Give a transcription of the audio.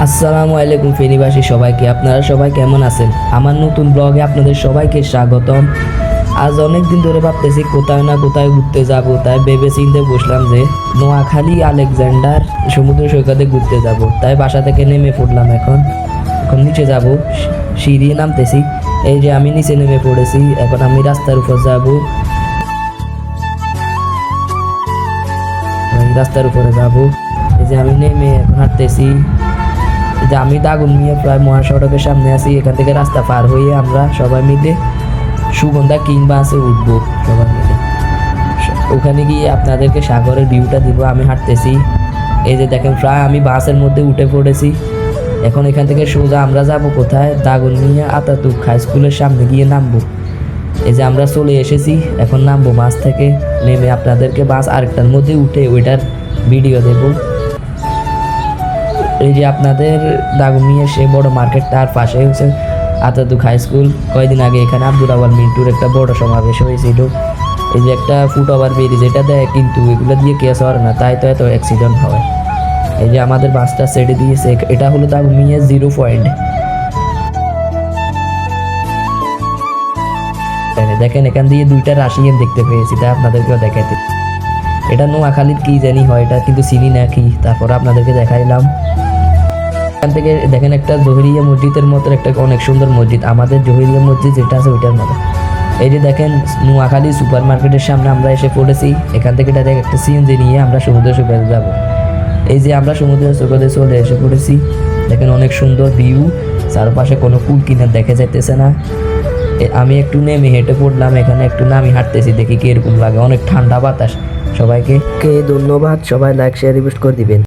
আসসালামু আলাইকুম ফেনীবাসী সবাইকে, আপনারা সবাই কেমন আছেন? আমার নতুন ব্লগে আপনাদের সবাইকে স্বাগতম। আজ অনেক দিন ধরে ভাবতেছি কোথায় না কোথায় ঘুরতে যাব, তাই ভেবে চিন্তে বসলাম যে নোয়াখালী আলেকজান্ডার সমুদ্র সৈকতে ঘুরতে যাব। তাই বাসা থেকে নেমে পড়লাম। এখন নিচে যাব, সিঁড়ি নামতেছি। এই যে আমি নিচে নেমে পড়েছি, এখন আমি রাস্তার উপর যাব। রাস্তার উপরে যাব। এই যে আমি নেমে এখন হাঁটতেছি। যে আমি দাগনমিয়া প্রায় মহাসড়কের সামনে আছি। এখান থেকে রাস্তা পার হয়ে আমরা সবাই মিলে সুগন্ধা কিং বাসে উঠবো সবাই মিলে। ওখানে গিয়ে আপনাদেরকে সাগরের ভিউটা দিব। আমি হাঁটতেছি, এই যে দেখেন প্রায় আমি বাসের মধ্যে উঠে পড়েছি। এখন এখান থেকে সোজা আমরা যাব কোথায়? দাগনমিয়া আতাতুর্ক হাই স্কুলের সামনে গিয়ে নামবো। এই যে আমরা চলে এসেছি, এখন নামবো বাস থেকে। নেমে আপনাদেরকে বাস আরেকটার মধ্যে উঠে ওইটার ভিডিও দেব। এই যে আপনাদের দাগনমিয়া সে বড় মার্কেটটা, আর পাশে হচ্ছে আতাতুর্ক হাই স্কুল। কয়েকদিন আগে এখানে আব্দুল আওয়াল মিন্টুর একটা বড় সমাবেশ হয়েছিল। এই যে একটা ফুটওভার ব্রিজ এটা দেয়, কিন্তু এগুলো দিয়ে কেস হয় না, তাই তো এত অ্যাক্সিডেন্ট হয়। এই যে আমাদের বাসটা ছেড়ে দিয়েছে, এটা হলো দাগনমিয়া 0 পয়েন্ট। দেখেন এখান দিয়ে দুইটা রাশিয়ান দেখতে পেয়েছি, তাই আপনাদেরকেও দেখাইতে। এটা নোয়াখালীর কি জানি হয়, এটা কিন্তু চিনি না কি, তারপর আপনাদেরকে দেখাইলাম। এখান থেকে দেখেন একটা জহিরিয়া মসজিদের মতো একটা অনেক সুন্দর মসজিদ, আমাদের জহিরিয়া মসজিদ যেটা আছে ওইটার মতো। এই যে দেখেন নোয়াখালী সুপার মার্কেটের সামনে আমরা এসে পড়েছি। এখান থেকে ডাইরেক্ট একটা সিএনজি নিয়ে আমরা সমুদ্র সৈকতে যাব। এই যে আমরা সমুদ্র সৈকতে চলে এসে পড়েছি। দেখেন অনেক সুন্দর ভিউ, চারপাশে কোনো কুল কিনার দেখা যাইতেছে না। আমি একটু নেমে হেঁটে পড়লাম, এখানে একটু নামি হাঁটতেছি, দেখি কিরকম লাগে। অনেক ঠান্ডা বাতাস। সবাইকে ধন্যবাদ, সবাই লাইক শেয়ার রিপোস্ট করে দিবেন।